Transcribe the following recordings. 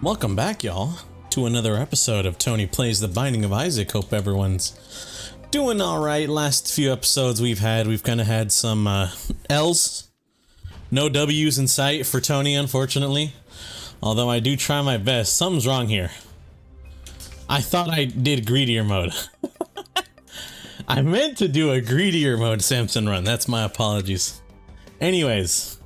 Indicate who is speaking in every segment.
Speaker 1: Welcome back, y'all, to another episode of Tony Plays the Binding of Isaac. Hope everyone's doing alright. Last few episodes we've kind of had some L's. No W's in sight for Tony, unfortunately. Although I do try my best. Something's wrong here. I thought I did greedier mode. I meant to do a greedier mode Samson run. That's my apologies. Anyways,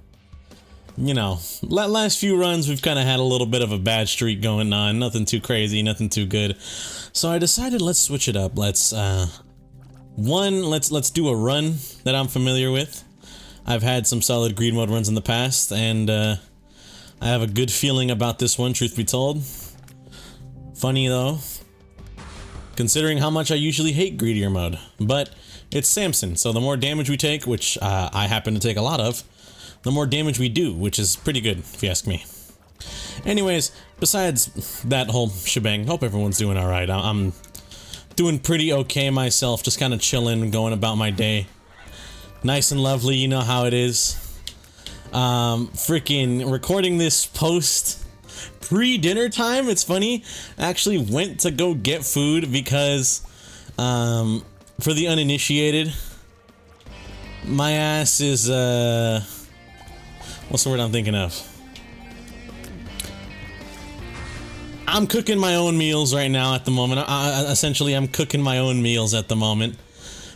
Speaker 1: you know, last few runs we've kind of had a little bit of a bad streak going on. Nothing too crazy, nothing too good. So I decided let's switch it up. Let's do a run that I'm familiar with. I've had some solid greed mode runs in the past, and I have a good feeling about this one, truth be told. Funny though, considering how much I usually hate greedier mode, but it's Samson, so the more damage we take, which I happen to take a lot of, the more damage we do, which is pretty good, if you ask me. Anyways, besides that whole shebang, hope everyone's doing alright. I'm doing pretty okay myself, just kind of chilling, going about my day. Nice and lovely, you know how it is. Freaking recording this post pre-dinner time. It's funny, I actually went to go get food because, for the uninitiated, my ass is, what's the word I'm thinking of? I'm cooking my own meals right now at the moment. Essentially, I'm cooking my own meals at the moment.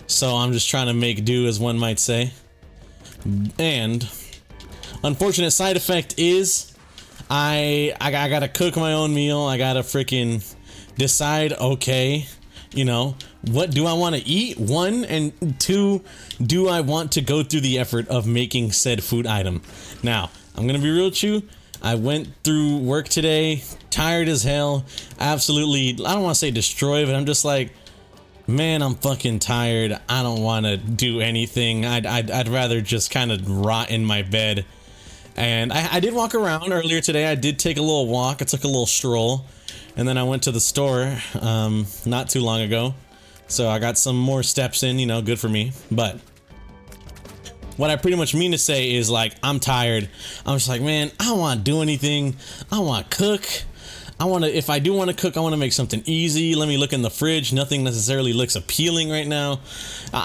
Speaker 1: So I'm just trying to make do, as one might say. And unfortunate side effect is I gotta cook my own meal. I gotta freaking decide, okay, you know, what do I want to eat? One, and two, do I want to go through the effort of making said food item? Now, I'm gonna be real with you. I went through work today, tired as hell, absolutely, I don't want to say destroyed, but I'm just like, man, I'm fucking tired. I don't want to do anything. I'd rather just kind of rot in my bed. And I did walk around earlier today. I did take a little walk. I took a little stroll. And then I went to the store not too long ago. So I got some more steps in, you know, good for me. But what I pretty much mean to say is, like, I'm tired. I'm just like, man, I don't want to do anything. I want to cook. If I do want to cook, I want to make something easy. Let me look in the fridge. Nothing necessarily looks appealing right now.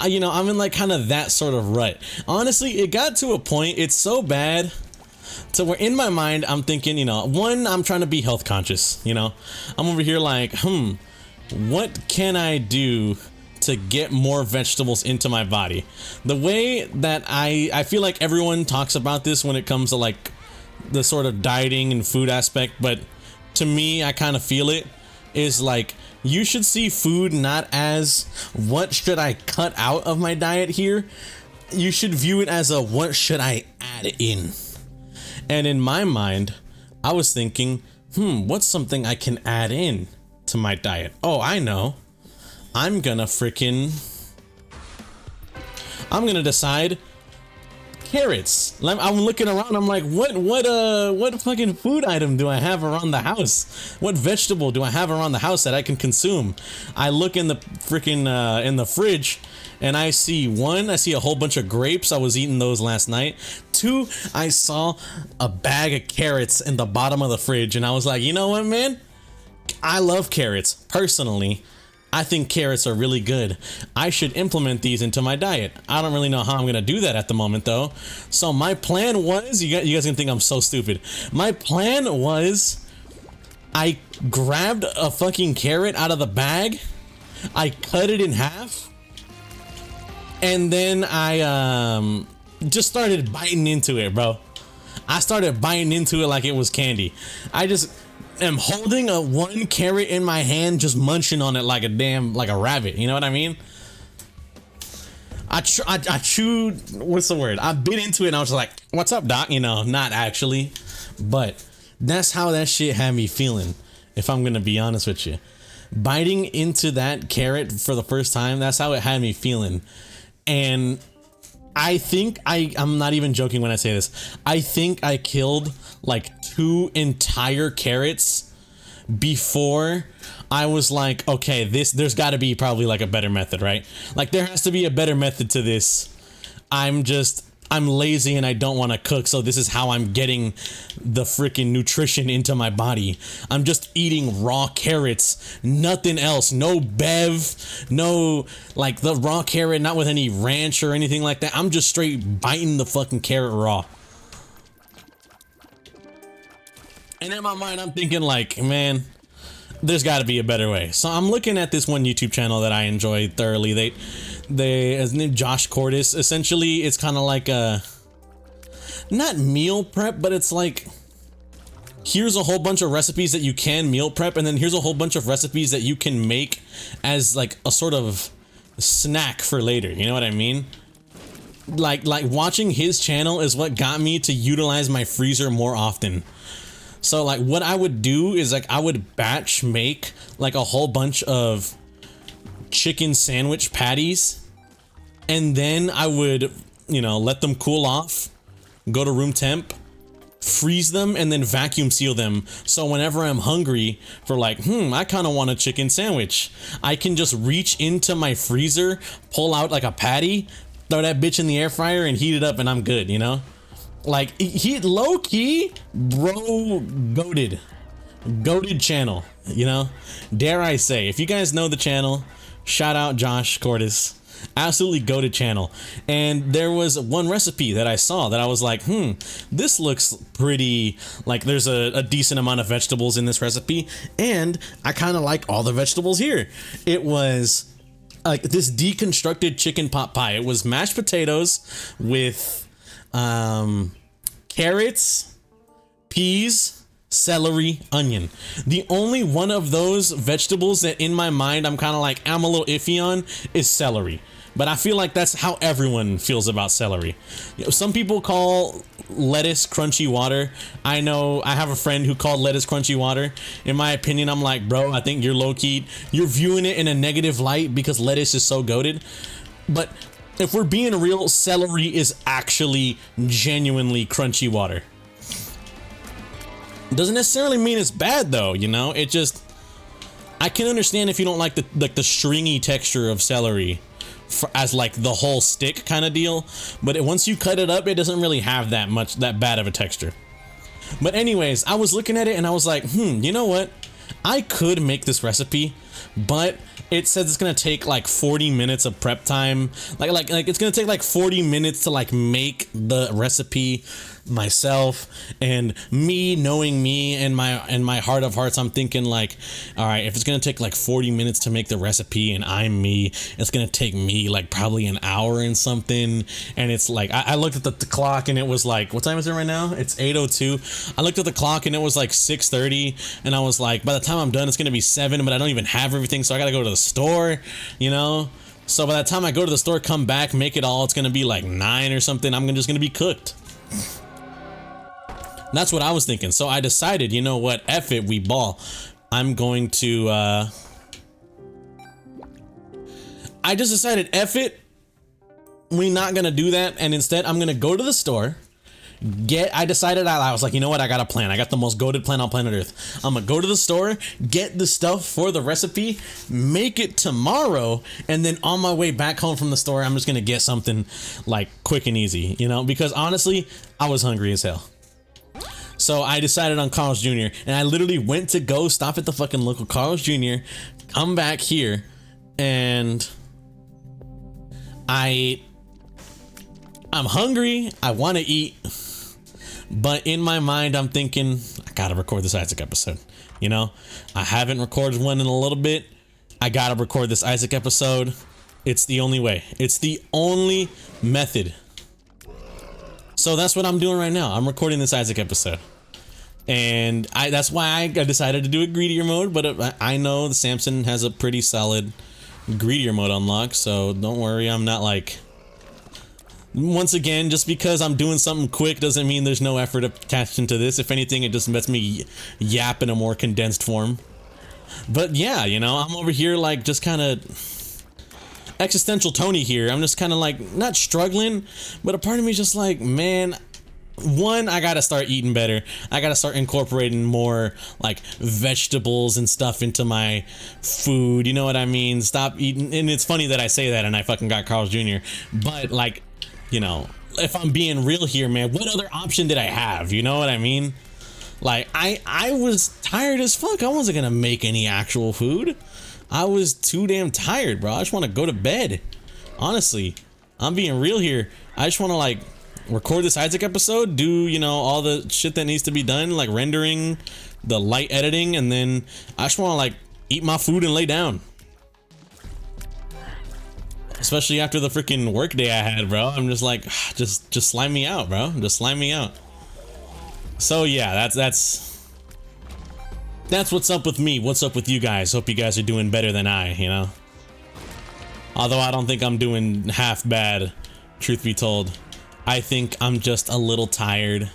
Speaker 1: You know, I'm in like kind of that sort of rut. Honestly, it got to a point, it's so bad to where in my mind, I'm thinking, you know, one, I'm trying to be health conscious, you know. I'm over here like, what can I do to get more vegetables into my body? The way that I feel like everyone talks about this when it comes to like the sort of dieting and food aspect, but to me, I kind of feel it, is like, you should see food not as, what should I cut out of my diet here? You should view it as a, what should I add in? And in my mind, I was thinking, what's something I can add in to my diet? Oh, I know. I'm gonna decide carrots. I'm looking around, I'm like, what fucking food item do I have around the house? What vegetable do I have around the house that I can consume? I look in the freaking in the fridge, and I see a whole bunch of grapes. I was eating those last night. Two, I saw a bag of carrots in the bottom of the fridge, and I was like, you know what, man? I love carrots personally. I think carrots are really good. I should implement these into my diet. I don't really know how I'm gonna do that at the moment though. So my plan was, you guys gonna think I'm so stupid. My plan was, I grabbed a fucking carrot out of the bag, I cut it in half, and then I just started biting into it, bro. I started biting into it like it was candy. I just am holding one carrot in my hand, just munching on it like a rabbit, you know what I mean? I chewed, what's the word? I bit into it and I was like, what's up, doc? You know, not actually, but that's how that shit had me feeling, if I'm gonna be honest with you. Biting into that carrot for the first time, that's how it had me feeling. And I think I'm not even joking when I say this. I think I killed like 2 entire carrots before I was like, okay, there's got to be probably like a better method, right? Like there has to be a better method to this. I'm I'm lazy and I don't want to cook, so this is how I'm getting the freaking nutrition into my body. I'm just eating raw carrots, nothing else. No bev, no like the raw carrot, not with any ranch or anything like that. I'm just straight biting the fucking carrot raw. And in my mind, I'm thinking like, man, there's got to be a better way. So I'm looking at this one YouTube channel that I enjoy thoroughly. His name Josh Cordis. Essentially, it's kind of like a, not meal prep, but it's like, here's a whole bunch of recipes that you can meal prep, and then here's a whole bunch of recipes that you can make as like a sort of snack for later. You know what I mean? Like watching his channel is what got me to utilize my freezer more often. So like what I would do is like I would batch make like a whole bunch of chicken sandwich patties, and then I would, you know, let them cool off, go to room temp, freeze them, and then vacuum seal them. So whenever I'm hungry for like, I kind of want a chicken sandwich, I can just reach into my freezer, pull out like a patty, throw that bitch in the air fryer and heat it up, and I'm good, you know? Like, he low key, bro, goated channel, you know? Dare I say, if you guys know the channel, shout out Josh Cordis. Absolutely goated channel. And there was one recipe that I saw that I was like, this looks pretty, like there's a decent amount of vegetables in this recipe, and I kind of like all the vegetables here. It was like this deconstructed chicken pot pie. It was mashed potatoes with carrots, peas, celery, onion. The only one of those vegetables that in my mind I'm kind of like, I'm a little iffy on is celery. But I feel like that's how everyone feels about celery. You know, some people call lettuce crunchy water. I know I have a friend who called lettuce crunchy water. In my opinion, I'm like, bro, I think you're low-key, you're viewing it in a negative light because lettuce is so goated. But if we're being real, celery is actually genuinely crunchy water. Doesn't necessarily mean it's bad though, you know? It just, I can understand if you don't like the stringy texture of celery as like the whole stick kind of deal, but once you cut it up, it doesn't really have that bad of a texture. But anyways, I was looking at it and I was like, you know what? I could make this recipe, but it says it's gonna take like 40 minutes of prep time. Like it's gonna take like 40 minutes to like make the recipe myself. And me knowing me and my heart of hearts, I'm thinking like, all right, if it's gonna take like 40 minutes to make the recipe and I'm me, it's gonna take me like probably an hour and something. And it's like, I looked at the clock and it was like, what time is it right now? It's 8:02. I looked at the clock and it was like 6:30, and I was like, by the time I'm done, it's gonna be 7, but I don't even have everything, so I gotta go to the store, you know? So by the time I go to the store, come back, make it all, it's gonna be like 9 or something. I'm just gonna be cooked. That's what I was thinking. So I decided, you know what, F it, we ball. I'm going to, I just decided, F it, we not gonna do that, and instead I'm gonna go to the store, I decided, I was like, you know what, I got a plan. I got the most goated plan on planet Earth. I'm gonna go to the store, get the stuff for the recipe, make it tomorrow, and then on my way back home from the store, I'm just gonna get something like quick and easy, you know, because honestly, I was hungry as hell. So I decided on Carl's Jr. and I literally went to go stop at the fucking local Carl's Jr., come back here, and I'm hungry, I want to eat, but in my mind I'm thinking, I gotta record this Isaac episode, you know? I haven't recorded one in a little bit. I gotta record this Isaac episode. It's the only way. It's the only method. So that's what I'm doing right now. I'm recording this Isaac episode. And that's why I decided to do a greedier mode, but I know the Samson has a pretty solid greedier mode unlocked, so don't worry, I'm not like... Once again, just because I'm doing something quick doesn't mean there's no effort attached into this. If anything, it just lets me yap in a more condensed form. But yeah, you know, I'm over here like just kind of existential Tony here. I'm just kind of like not struggling, but a part of me is just like, man, one, I gotta start eating better. I gotta start incorporating more like vegetables and stuff into my food. You know what I mean? Stop eating. And it's funny that I say that and I fucking got Carl's Jr. But like, you know, if I'm being real here, man, what other option did I have? You know what I mean? Like, I was tired as fuck. I wasn't gonna make any actual food. I was too damn tired, bro. I just want to go to bed. Honestly, I'm being real here. I just want to, like, record this Isaac episode, do, you know, all the shit that needs to be done, like rendering, the light editing, and then I just want to, like, eat my food and lay down. Especially after the freaking work day I had, bro. I'm just like, just slime me out, bro. Just slime me out. So yeah, that's what's up with me. What's up with you guys? Hope you guys are doing better than I, you know? Although I don't think I'm doing half bad, truth be told. I think I'm just a little tired.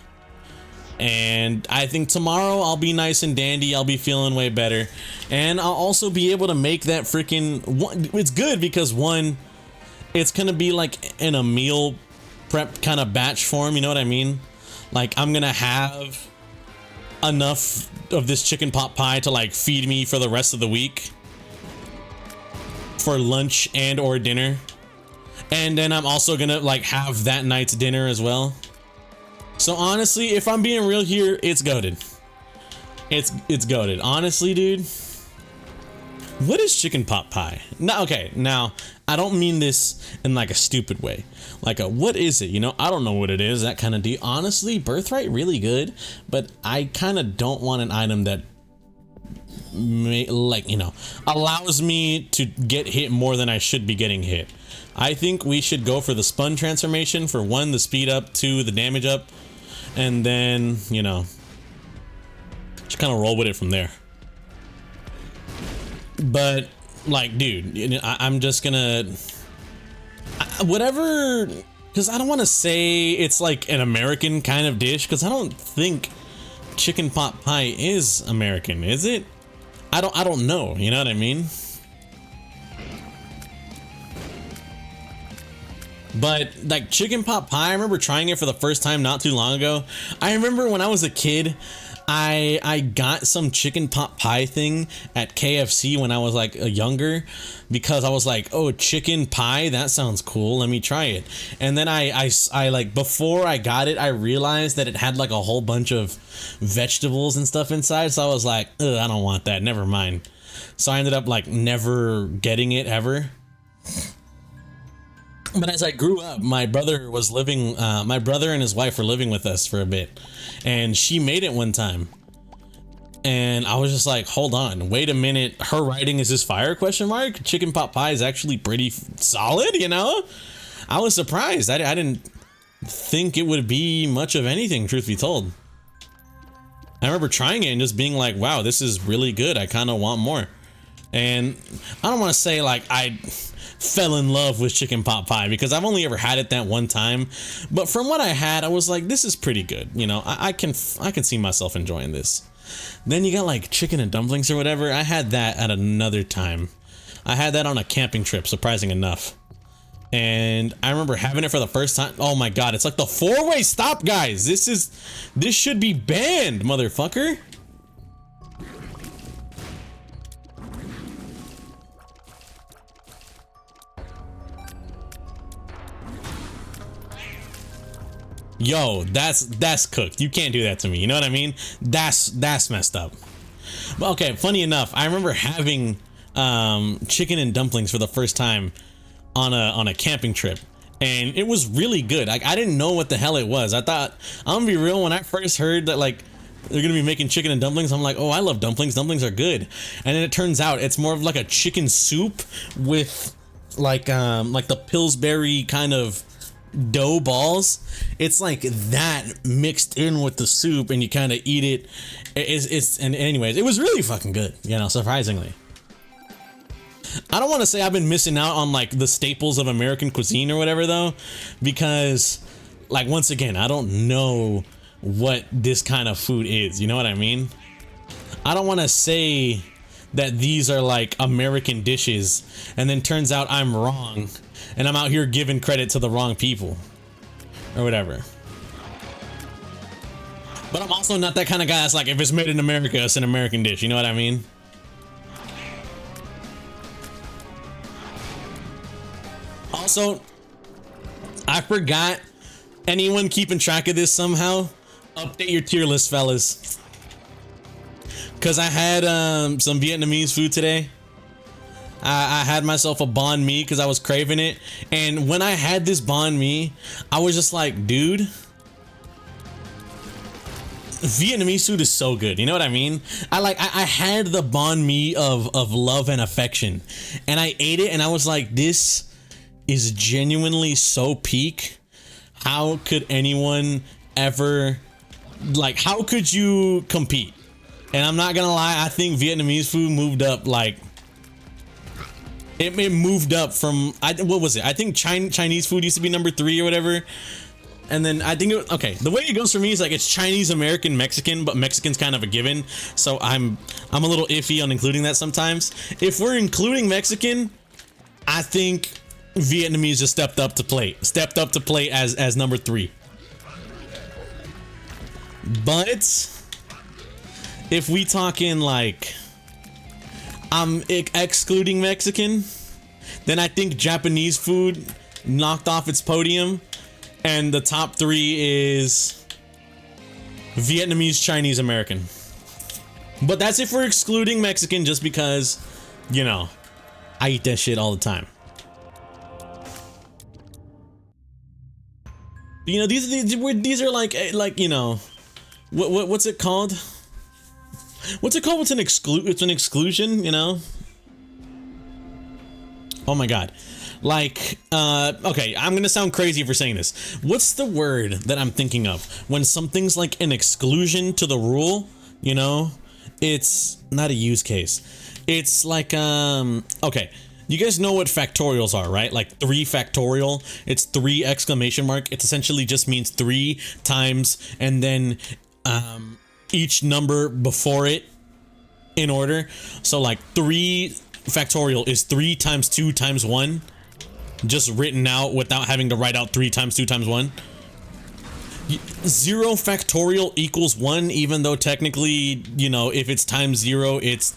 Speaker 1: And I think tomorrow I'll be nice and dandy. I'll be feeling way better. And I'll also be able to make that freaking... It's good because, one, it's gonna be like in a meal prep kind of batch form, you know what I mean? Like, I'm gonna have enough of this chicken pot pie to, like, feed me for the rest of the week. For lunch and or dinner. And then I'm also gonna, like, have that night's dinner as well. So honestly, if I'm being real here, it's goated. It's goated. Honestly, dude. What is chicken pot pie? Now, okay, now, I don't mean this in, like, a stupid way. Like, what is it? You know, I don't know what it is, that kind of deal. Honestly, Birthright, really good, but I kind of don't want an item that, like, you know, allows me to get hit more than I should be getting hit. I think we should go for the spun transformation for 1, the speed up, 2, the damage up, and then, you know, just kind of roll with it from there. But, like, dude, you know, I'm just gonna... whatever... Because I don't want to say it's, like, an American kind of dish, because I don't think chicken pot pie is American, is it? I don't know, you know what I mean? But, like, chicken pot pie, I remember trying it for the first time not too long ago. I remember when I was a kid, I got some chicken pot pie thing at KFC when I was, like, younger, because I was like, oh, chicken pie, that sounds cool, let me try it. And then I like, before I got it, I realized that it had, like, a whole bunch of vegetables and stuff inside, so I was like, ugh, I don't want that, never mind. So I ended up, like, never getting it ever. But as I grew up, my brother was living, my brother and his wife were living with us for a bit, and she made it one time. And I was just like, hold on, wait a minute, her writing is this fire, question mark? Chicken pot pie is actually pretty solid, you know? I was surprised. I didn't think it would be much of anything, truth be told. I remember trying it and just being like, wow, this is really good. I kind of want more. And I don't want to say like I fell in love with chicken pot pie, because I've only ever had it that one time, but from what I had, I was like, this is pretty good, you know. I can see myself enjoying this. Then you got like chicken and dumplings or whatever. I had that at another time. I had that on a camping trip, surprising enough, and I remember having it for the first time. Oh my god, it's like the 4-way stop, guys. This should be banned, motherfucker. Yo, that's cooked. You can't do that to me. You know what I mean? That's messed up. But okay, funny enough, I remember having chicken and dumplings for the first time on a camping trip, and it was really good. Like, I didn't know what the hell it was. I thought, I'm gonna be real, when I first heard that like they're gonna be making chicken and dumplings, I'm like, oh, I love dumplings. Dumplings are good. And then it turns out it's more of like a chicken soup with like the Pillsbury kind of dough balls. It's like that mixed in with the soup, and you kind of eat it. And anyways, it was really fucking good, you know, surprisingly. I don't want to say I've been missing out on like the staples of American cuisine or whatever though, because like, once again, I don't know what this kind of food is, you know what I mean? I don't want to say that these are like American dishes and then turns out I'm wrong and I'm out here giving credit to the wrong people or whatever. But I'm also not that kind of guy that's like, if it's made in America, it's an American dish, you know what I mean? Also, I forgot Anyone keeping track of this somehow? Update your tier list, fellas. Cause I had some Vietnamese food today. I had myself a banh mi because I was craving it, and when I had this banh mi, I was just like, dude, Vietnamese food is so good. You know what I mean? I had the banh mi of love and affection, and I ate it, and I was like, this is genuinely so peak. How could anyone ever, like, how could you compete? And I'm not gonna lie, I think Vietnamese food moved up, like, it moved up from, what was it? I think Chinese food used to be number 3 or whatever. And then I think, okay, the way it goes for me is like it's Chinese, American, Mexican, but Mexican's kind of a given. So I'm a little iffy on including that sometimes. If we're including Mexican, I think Vietnamese just stepped up to plate as number 3. But if we talking like I'm excluding Mexican, then I think Japanese food knocked off its podium, and the top 3 is Vietnamese, Chinese, American. But that's if we're excluding Mexican, just because, you know, I eat that shit all the time. You know, these are like you know, what's it called? What's it called? It's an exclusion, you know? Oh my god. Like, okay, I'm gonna sound crazy for saying this. What's the word that I'm thinking of when something's like an exclusion to the rule, you know? It's not a use case. It's like, okay. You guys know what factorials are, right? Like 3 factorial, it's 3 exclamation mark. It essentially just means 3 times and then, each number before it in order. So like 3 factorial is 3 times 2 times 1, just written out without having to write out 3 times 2 times 1. 0 factorial equals 1, even though technically, you know, if it's times 0, it's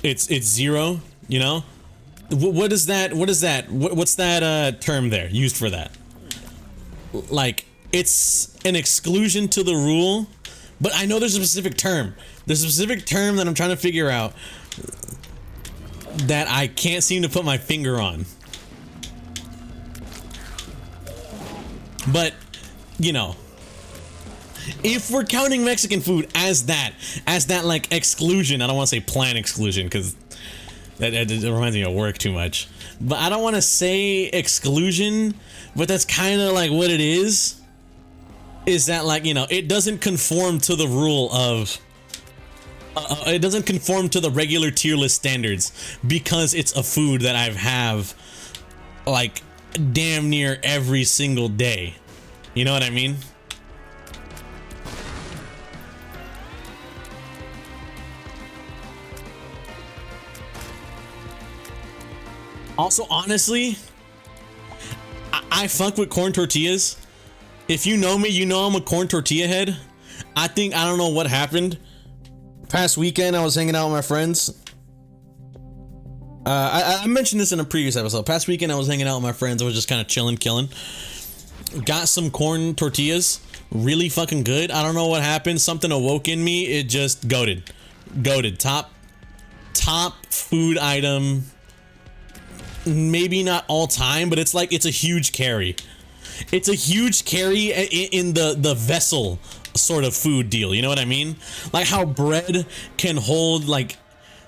Speaker 1: 0, you know? What's that term there used for that? Like, it's an exclusion to the rule. But I know there's a specific term. There's a specific term that I'm trying to figure out that I can't seem to put my finger on. But, you know, if we're counting Mexican food as that like exclusion, I don't want to say plan exclusion because that reminds me of work too much. But I don't want to say exclusion, but that's kind of like what it is that, like, you know, it doesn't conform to the rule of it doesn't conform to the regular tier list standards because it's a food that I have like damn near every single day. You know what I mean? Also, honestly, I fuck with corn tortillas. If you know me, you know I'm a corn tortilla head. I don't know what happened. Past weekend, I was hanging out with my friends. I mentioned this in a previous episode. Past weekend, I was hanging out with my friends. I was just kind of chilling, killing. Got some corn tortillas. Really fucking good. I don't know what happened. Something awoke in me. It just goated. Top food item. Maybe not all time, but it's like, it's a huge carry. It's a huge carry in the vessel sort of food deal. You know what I mean? Like how bread can hold like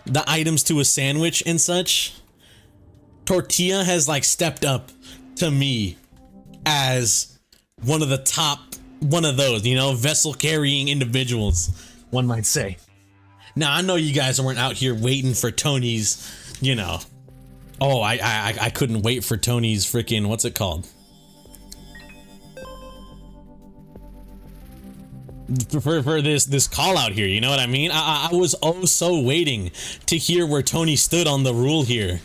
Speaker 1: the items to a sandwich and such. Tortilla has like stepped up to me as one of those, you know, vessel carrying individuals, one might say. Now, I know you guys weren't out here waiting for Tony's, you know, oh, I couldn't wait for Tony's freaking, what's it called? For this call out here, you know what I mean? I was oh so waiting to hear where Tony stood on the rule here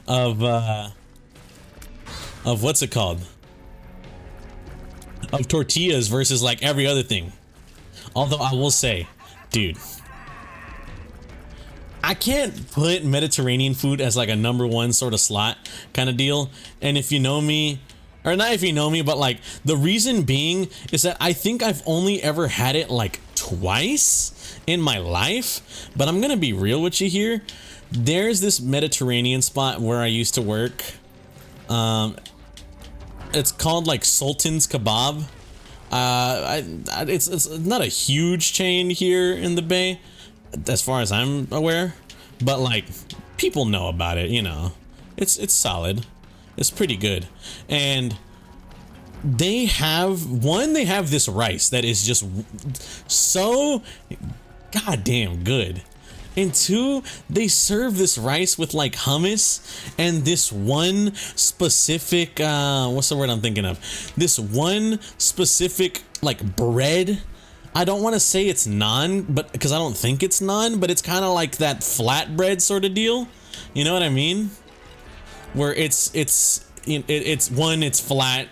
Speaker 1: of what's it called? Of tortillas versus like every other thing. Although I will say, dude, I can't put Mediterranean food as like a #1 sort of slot kind of deal. And if you know me, Or not if you know me, but like the reason being is that I think I've only ever had it like twice in my life. But I'm gonna be real with you here. There's this Mediterranean spot where I used to work. It's called like Sultan's Kebab. It's not a huge chain here in the Bay, as far as I'm aware. But like people know about it, you know. It's solid. It's pretty good. And they have this rice that is just so goddamn good. And two, they serve this rice with like hummus and this one specific what's the word I'm thinking of? This one specific like bread. I don't want to say it's naan, but because I don't think it's naan, but it's kind of like that flatbread sort of deal. You know what I mean? Where it's flat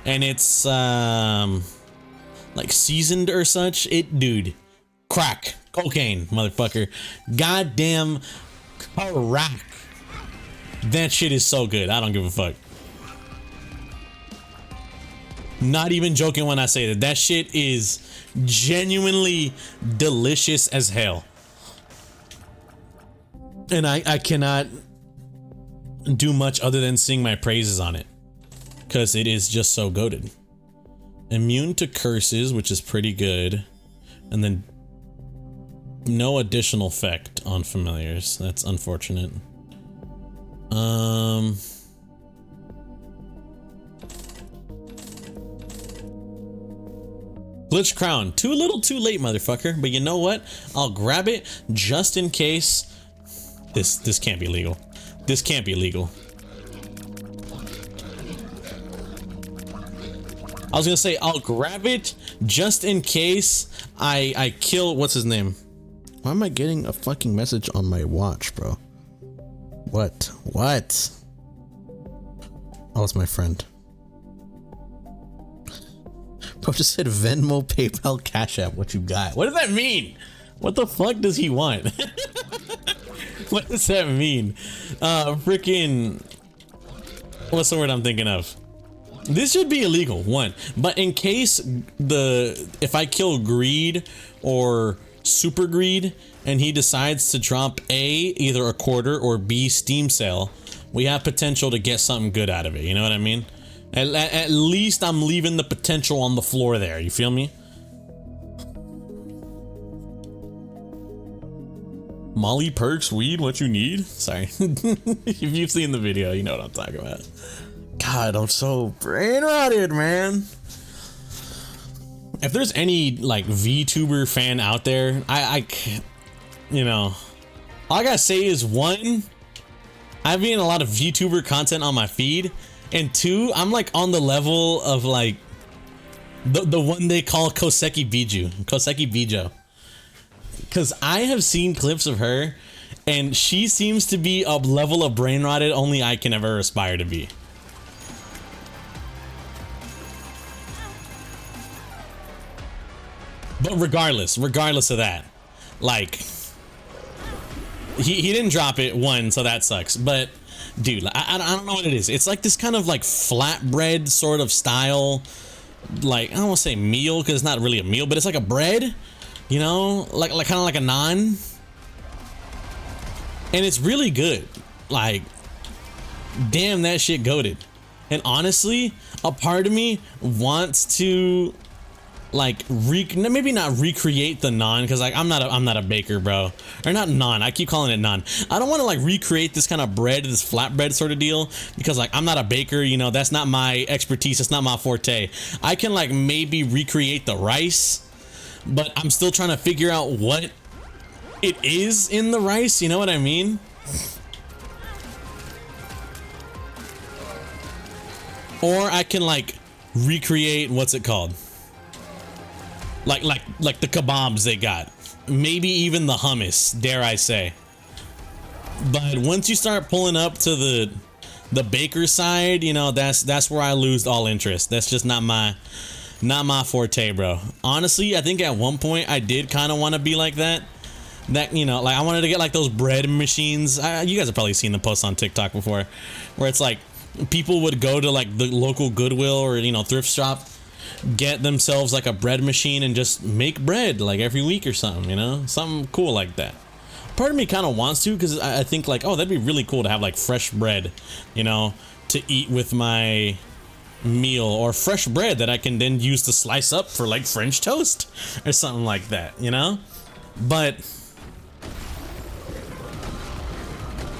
Speaker 1: and it's like seasoned or such. Dude, crack cocaine, motherfucker. Goddamn crack. That shit is so good. I don't give a fuck. Not even joking when I say that. That shit is genuinely delicious as hell. And I cannot do much other than sing my praises on it, because it is just so goated. Immune to curses, which is pretty good, and then no additional effect on familiars. That's unfortunate. Glitch crown, too little too late, motherfucker. But you know what, I'll grab it just in case. This can't be legal. This can't be legal. I was gonna say I'll grab it just in case I kill, what's his name? Why am I getting a fucking message on my watch, bro? What? Oh, it's my friend. Bro just said Venmo, PayPal, Cash App. What you got? What does that mean? What the fuck does he want? What does that mean? Freaking, what's the word I'm thinking of? This should be illegal, one. But in case if I kill Greed or Super Greed and he decides to drop A, either a quarter, or B, Steam sale, we have potential to get something good out of it. You know what I mean? At least I'm leaving the potential on the floor there. You feel me? Molly, perks, weed, what you need? Sorry. If you've seen the video, you know what I'm talking about. God, I'm so brain rotted, man. If there's any like VTuber fan out there, I you know, all I gotta say is, one, I've been a lot of VTuber content on my feed, and two, I'm like on the level of like the one they call Koseki Bijo. Because I have seen clips of her, and she seems to be a level of brain rotted only I can ever aspire to be. But regardless of that, like, he didn't drop it, one, so that sucks. But dude, I don't know what it is. It's like this kind of like flatbread sort of style, like, I don't want to say meal because it's not really a meal, but it's like a bread. You know, like kind of like a naan, and it's really good. Like, damn, that shit goated. And honestly, a part of me wants to like maybe not recreate the naan, because like I'm not a baker, bro. Or not naan, I keep calling it naan. I don't want to like recreate this kind of bread, this flatbread sort of deal, because like I'm not a baker, you know, that's not my expertise, it's not my forte. I can like maybe recreate the rice, but I'm still trying to figure out what it is in the rice, you know what I mean? Or I can like recreate, what's it called? Like the kebabs they got. Maybe even the hummus, dare I say. But once you start pulling up to the baker side, you know, that's where I lose all interest. That's just not my forte, bro. Honestly, I think at one point I did kind of want to be like that. That, you know, like I wanted to get like those bread machines. You guys have probably seen the posts on TikTok before, where it's like people would go to like the local Goodwill or, you know, thrift shop, get themselves like a bread machine and just make bread like every week or something, you know, something cool like that. Part of me kind of wants to, because I think like, oh, that'd be really cool to have like fresh bread, you know, to eat with my meal, or fresh bread that I can then use to slice up for like French toast or something like that, you know. But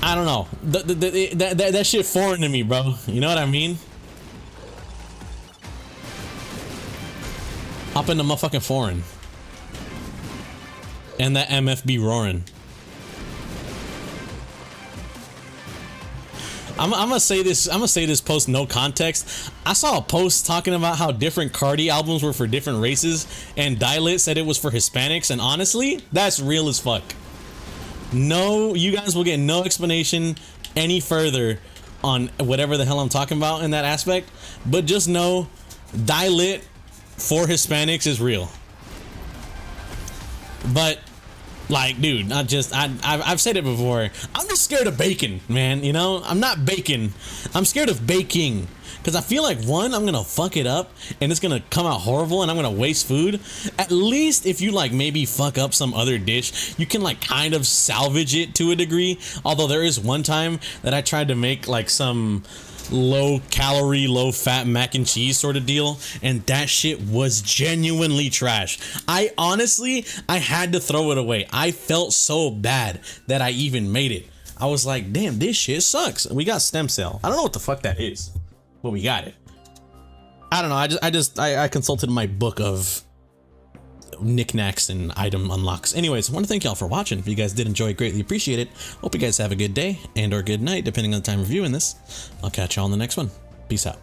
Speaker 1: I don't know, that shit foreign to me, bro, you know what I mean? Up in the motherfucking foreign. And that MFB roaring. I'm gonna say this post no context. I saw a post talking about how different Cardi albums were for different races, and Dilit said it was for Hispanics, and honestly, that's real as fuck. No, you guys will get no explanation any further on whatever the hell I'm talking about in that aspect, but just know Dilit for Hispanics is real. But like, dude, I've said it before. I'm just scared of bacon, man. You know, I'm not bacon. I'm scared of baking, because I feel like, one, I'm gonna fuck it up and it's gonna come out horrible and I'm gonna waste food. At least if you like maybe fuck up some other dish, you can like kind of salvage it to a degree. Although there is one time that I tried to make like some low calorie, low fat mac and cheese sort of deal, and that shit was genuinely trash. I had to throw it away. I felt so bad that I even made it. I was like, damn, this shit sucks. We got stem cell. I don't know what the fuck that is, but we got it. I don't know. I consulted my book of knickknacks and item unlocks. Anyways, I want to thank y'all for watching. If you guys did enjoy, greatly appreciate it. Hope you guys have a good day and or good night, depending on the time of viewing this. I'll catch y'all in the next one. Peace out.